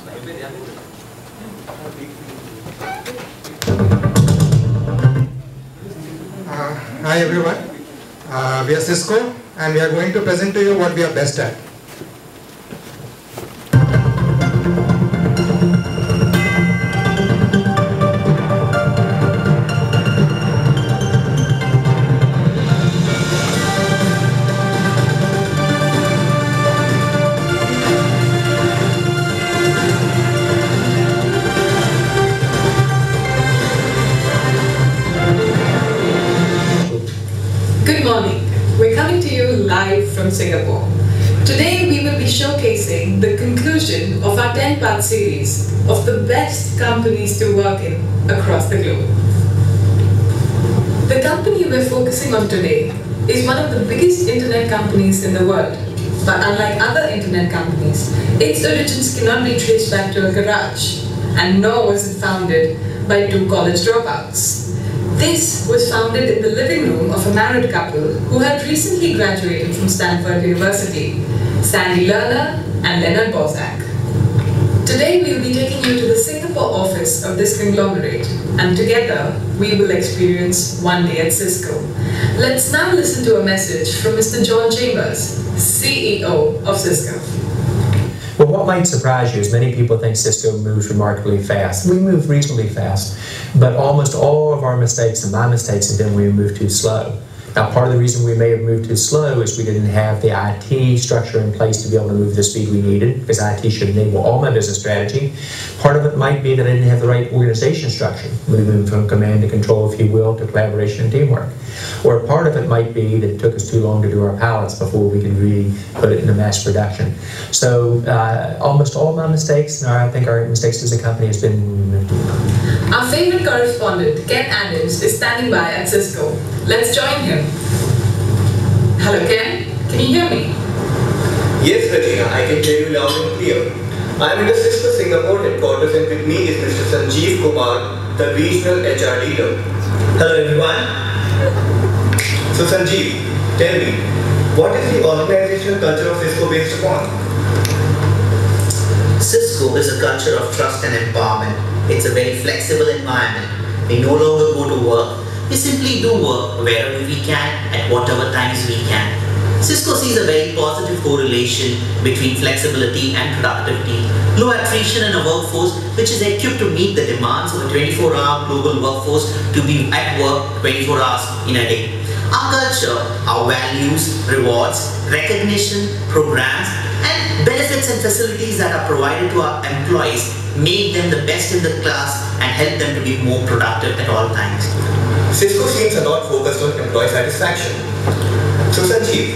Hi everyone, we are Cisco and we are going to present to you what we are best at. Good morning. We're coming to you live from Singapore. Today we will be showcasing the conclusion of our 10-part series of the best companies to work in across the globe. The company we're focusing on today is one of the biggest internet companies in the world. But unlike other internet companies, its origins cannot be traced back to a garage, and nor was it founded by two college dropouts. This was founded in the living room of a married couple who had recently graduated from Stanford University, Sandy Lerner and Leonard Bozak. Today we will be taking you to the Singapore office of this conglomerate, and together we will experience one day at Cisco. Let's now listen to a message from Mr. John Chambers, CEO of Cisco. Well, what might surprise you is many people think Cisco moves remarkably fast. We move reasonably fast, but almost all of our mistakes and my mistakes have been when we move too slow. Now, part of the reason we may have moved too slow is we didn't have the IT structure in place to be able to move the speed we needed, because IT should enable all my business strategy. Part of it might be that I didn't have the right organization structure, moving from command to control, if you will, to collaboration and teamwork. Or part of it might be that it took us too long to do our pilots before we could really put it into mass production. So almost all my mistakes, and I think our mistakes as a company, has been moved. Our favorite correspondent, Ken Adams, is standing by at Cisco. Let's join him. Hello, Ken. Can you hear me? Yes, Regina, I can hear you loud and clear. I am in the Cisco Singapore headquarters, and with me is Mr. Sanjeev Kumar, the regional HR leader. Hello, everyone. So, Sanjeev, tell me, what is the organizational culture of Cisco based upon? Cisco is a culture of trust and empowerment. It's a very flexible environment. We no longer go to work. We simply do work wherever we can, at whatever times we can. Cisco sees a very positive correlation between flexibility and productivity, low attrition in a workforce which is equipped to meet the demands of a 24-hour global workforce to be at work 24 hours in a day. Our culture, our values, rewards, recognition, programs, and benefits and facilities that are provided to our employees make them the best in the class and help them to be more productive at all times. Cisco seems a lot focused on employee satisfaction. So, Sanjeev,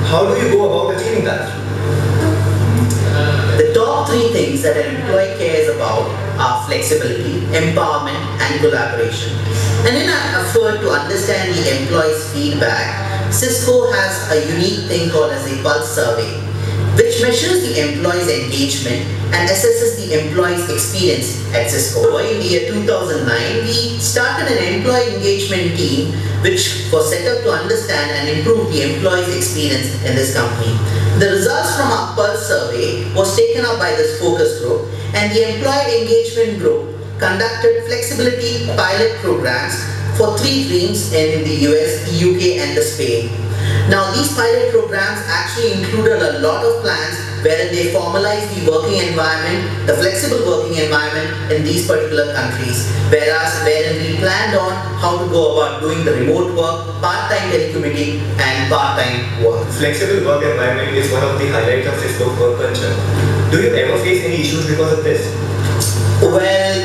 how do you go about achieving that? The top three things that an employee cares about are flexibility, empowerment, and collaboration. And in an effort to understand the employee's feedback, Cisco has a unique thing called as the Pulse Survey, which measures the employee's engagement and assesses the employee's experience at Cisco. In the year 2009, we started an employee engagement team which was set up to understand and improve the employee's experience in this company. The results from our Pulse survey was taken up by this focus group, and the employee engagement group conducted flexibility pilot programs for 3 teams in the US, the UK, and the Spain. Now, these pilot programs actually included a lot of plans wherein they formalized the working environment, the flexible working environment in these particular countries, wherein we planned on how to go about doing the remote work, part-time telecommuting, and part-time work. Flexible work environment is one of the highlights of Cisco's work culture. Do you ever face any issues because of this? Well,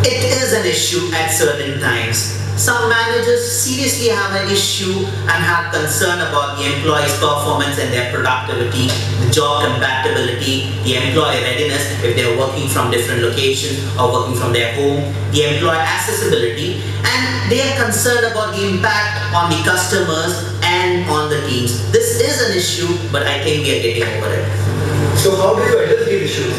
it is an issue at certain times. Some managers seriously have an issue and have concern about the employee's performance and their productivity, the job compatibility, the employee readiness if they are working from different locations or working from their home, the employee accessibility, and they are concerned about the impact on the customers and on the teams. This is an issue, but I think we are getting over it. So how do you address these issues?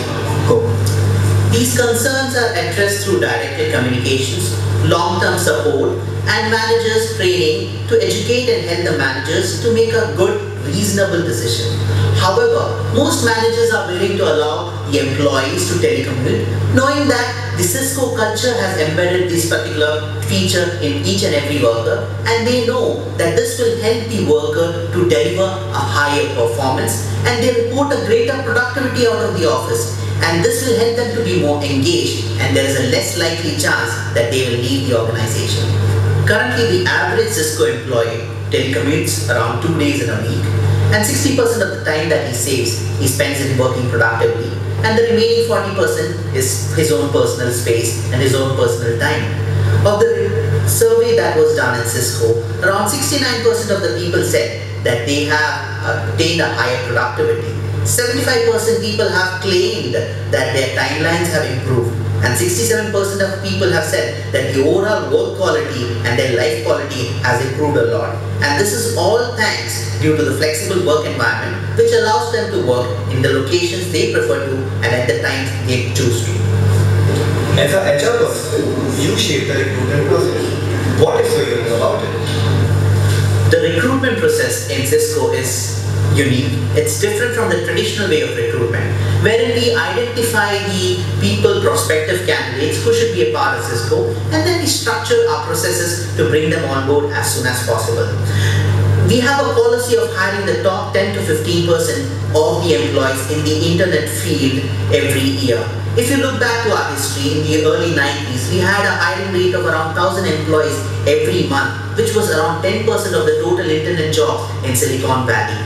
These concerns are addressed through directed communications, long-term support, and managers training to educate and help the managers to make a good, reasonable decision. However, most managers are willing to allow the employees to telecommute, knowing that the Cisco culture has embedded this particular feature in each and every worker, and they know that this will help the worker to deliver a higher performance, and they report a greater productivity out of the office. And this will help them to be more engaged, and there is a less likely chance that they will leave the organization. Currently, the average Cisco employee telecommutes around 2 days in a week, and 60% of the time that he saves, he spends it working productively, and the remaining 40% is his own personal space and his own personal time. Of the survey that was done in Cisco, around 69% of the people said that they have attained a higher productivity. 75% people have claimed that their timelines have improved, and 67% of people have said that the overall work quality and their life quality has improved a lot. And this is all thanks due to the flexible work environment, which allows them to work in the locations they prefer to and at the times they choose to. As an HR person, you shape the recruitment process. What is so unique about it? The recruitment process in Cisco is unique. It's different from the traditional way of recruitment, wherein we identify the people, prospective candidates who should be a part of Cisco, and then we structure our processes to bring them on board as soon as possible. We have a policy of hiring the top 10 to 15% of the employees in the internet field every year. If you look back to our history, in the early 90s, we had a hiring rate of around 1,000 employees every month, which was around 10% of the total internet jobs in Silicon Valley.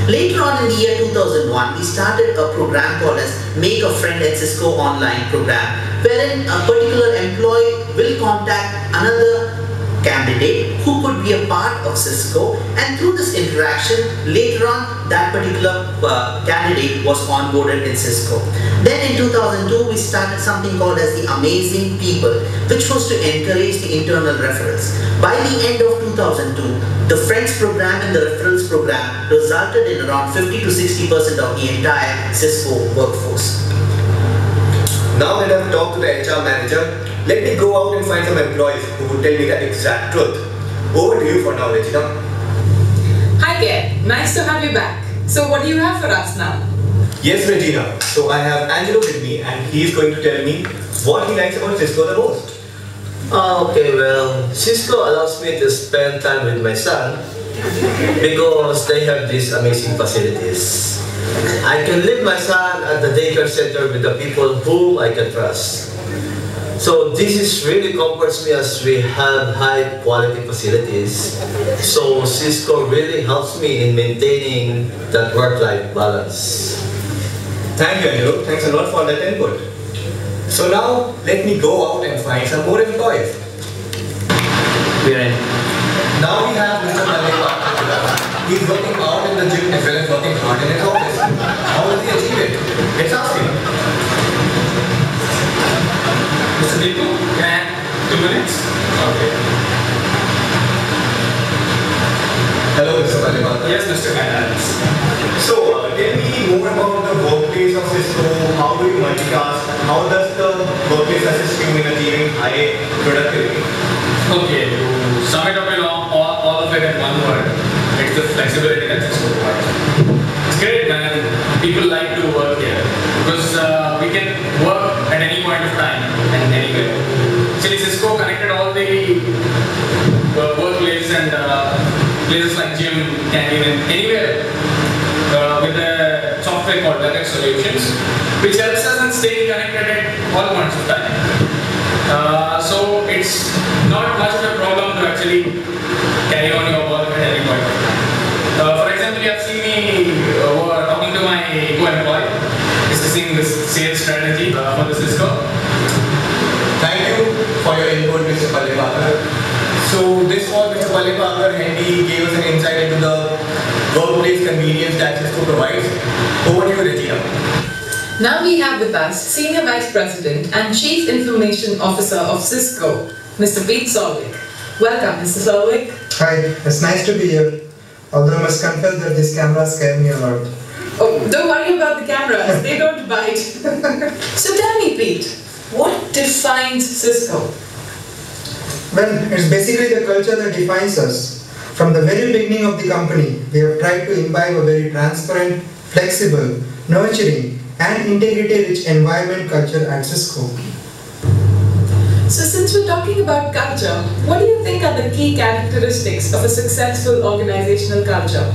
Later on in the year 2001, we started a program called as Make a Friend at Cisco Online program, wherein a particular employee will contact another candidate who could be a part of Cisco, and through this interaction, later on that particular candidate was onboarded in Cisco. Then in 2002, we started something called as the Amazing People, which was to encourage the internal referrals. By the end of 2002, the Friends program and the Referrals program resulted in around 50 to 60% of the entire Cisco workforce. Now that I've talked to the HR manager, let me go out and find some employees who would tell me the exact truth. Over to you for now, Regina. Hi Gare, nice to have you back. So what do you have for us now? Yes, Regina. So I have Angelo with me, and he's going to tell me what he likes about Cisco the most. Okay, well, Cisco allows me to spend time with my son because they have these amazing facilities. I can leave my son at the daycare center with the people whom I can trust. So this is really comforts me as we have high quality facilities. So Cisco really helps me in maintaining that work-life balance. Thank you, Angelo. Thanks a lot for that input. So now, let me go out and find some more employees. We're in. Now we have Mr. Malika. He's working out in the gym as well as working hard in his office. How will he achieve it? Let's ask him. Mr. Deepu, can I have 2 minutes? Okay. Hello, Mr. Malika. Yes, Mr. Kailash. So, tell me more about the workplace of Cisco. How do you multitask? How does the workplace assist you in achieving high productivity? Okay, to sum it up in all of it in one word, it's the flexibility that Cisco provides. It's great, man. People like to work here because we can work at any point of time and anywhere. Actually, Cisco connected all the workplaces and places like gym, canteen, and anywhere with a software called Webex Solutions, which helps us in staying connected at all points of time. So it's not much of a problem to actually carry on your work at any point of time. For example, you have seen me talking to my co-employee, discussing this sales strategy for the Cisco. Thank you for your input, Mr. Palipakar. So this was Mr. Palipakar, and he gave us an insight into the workplace convenience that Cisco provides. Over to you, Regina. Now we have with us Senior Vice President and Chief Information Officer of Cisco, Mr. Pete Solvik. Welcome, Mr. Solvik. Hi, it's nice to be here. Although I must confess that these cameras scare me a lot. Oh, don't worry about the cameras, they don't bite. So tell me, Pete, what defines Cisco? Well, it's basically the culture that defines us. From the very beginning of the company, we have tried to imbibe a very transparent, flexible, nurturing, and integrity-rich environment culture at Cisco. So since we're talking about culture, what do you think are the key characteristics of a successful organizational culture?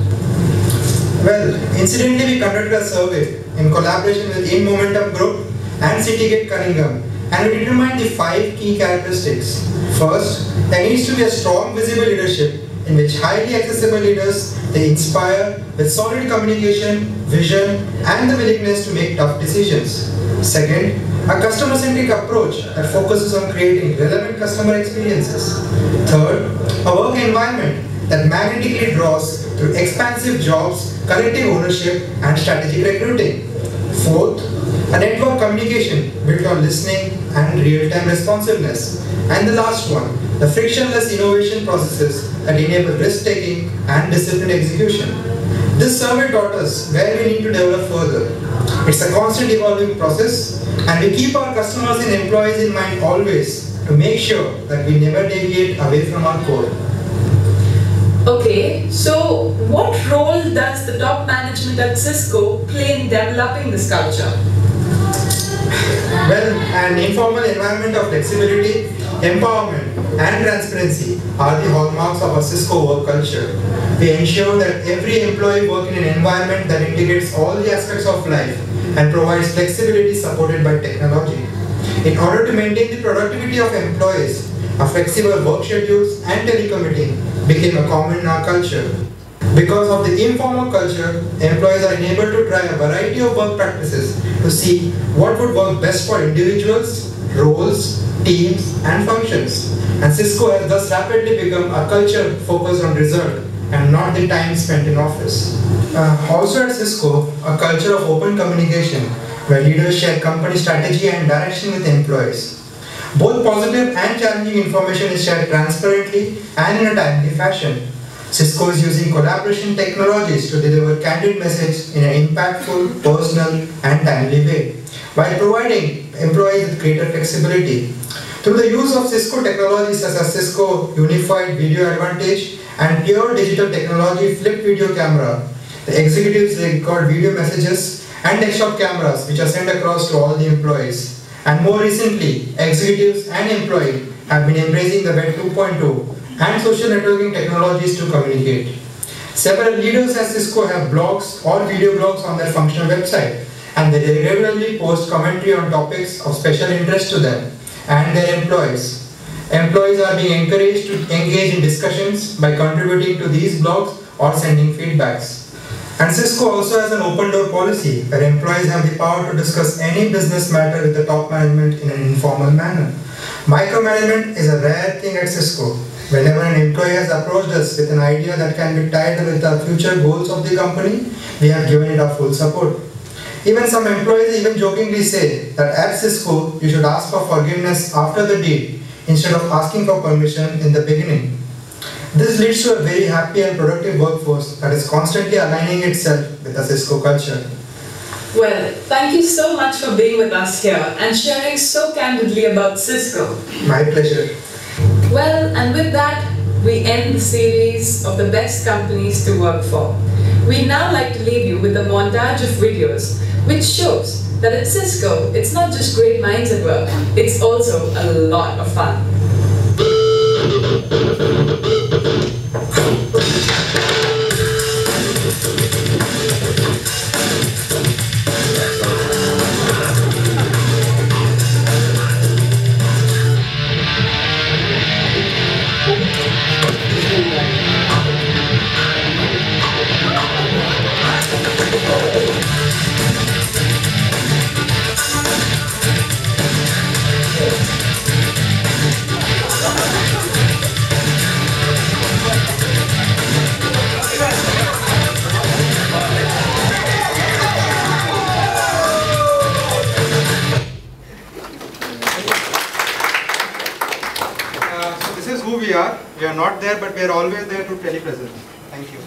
Well, incidentally, we conducted a survey in collaboration with In Momentum Group and Citygate Cunningham, and we determined the 5 key characteristics. First, there needs to be a strong visible leadership in which highly accessible leaders, they inspire with solid communication, vision, and the willingness to make tough decisions. Second, a customer-centric approach that focuses on creating relevant customer experiences. Third, a work environment that magnetically draws through expansive jobs, collective ownership, and strategic recruiting. Fourth, a network communication built on listening and real-time responsiveness. And the last one, the frictionless innovation processes that enable risk-taking and disciplined execution. This survey taught us where we need to develop further. It's a constant evolving process, and we keep our customers and employees in mind always to make sure that we never deviate away from our core. Okay, so what role does the top management at Cisco play in developing this culture? Well, an informal environment of flexibility, empowerment, and transparency are the hallmarks of our Cisco work culture. We ensure that every employee works in an environment that integrates all the aspects of life and provides flexibility supported by technology. In order to maintain the productivity of employees, a flexible work schedules and telecommuting became a common in our culture. Because of the informal culture, employees are enabled to try a variety of work practices to see what would work best for individuals, roles, teams, and functions. And Cisco has thus rapidly become a culture focused on result and not the time spent in office. Also at Cisco, a culture of open communication where leaders share company strategy and direction with employees. Both positive and challenging information is shared transparently and in a timely fashion. Cisco is using collaboration technologies to deliver candid messages in an impactful, personal, and timely way, while providing employees with greater flexibility. Through the use of Cisco technologies such as Cisco Unified Video Advantage and Pure Digital Technology Flip Video Camera, the executives record video messages and desktop cameras which are sent across to all the employees. And more recently, executives and employees have been embracing the Web 2.0 and social networking technologies to communicate. Several leaders at Cisco have blogs or video blogs on their functional website, and they regularly post commentary on topics of special interest to them and their employees. Employees are being encouraged to engage in discussions by contributing to these blogs or sending feedbacks. And Cisco also has an open door policy where employees have the power to discuss any business matter with the top management in an informal manner. Micromanagement is a rare thing at Cisco. Whenever an employee has approached us with an idea that can be tied with the future goals of the company, we have given it our full support. Even some employees even jokingly say that at Cisco, you should ask for forgiveness after the deed instead of asking for permission in the beginning. This leads to a very happy and productive workforce that is constantly aligning itself with the Cisco culture. Well, thank you so much for being with us here and sharing so candidly about Cisco. My pleasure. Well, and with that, we end the series of the best companies to work for. We'd now like to leave you with a montage of videos which shows that at Cisco, it's not just great minds at work, it's also a lot of fun. This is who we are. We are not there, but we are always there to telepresent. Thank you.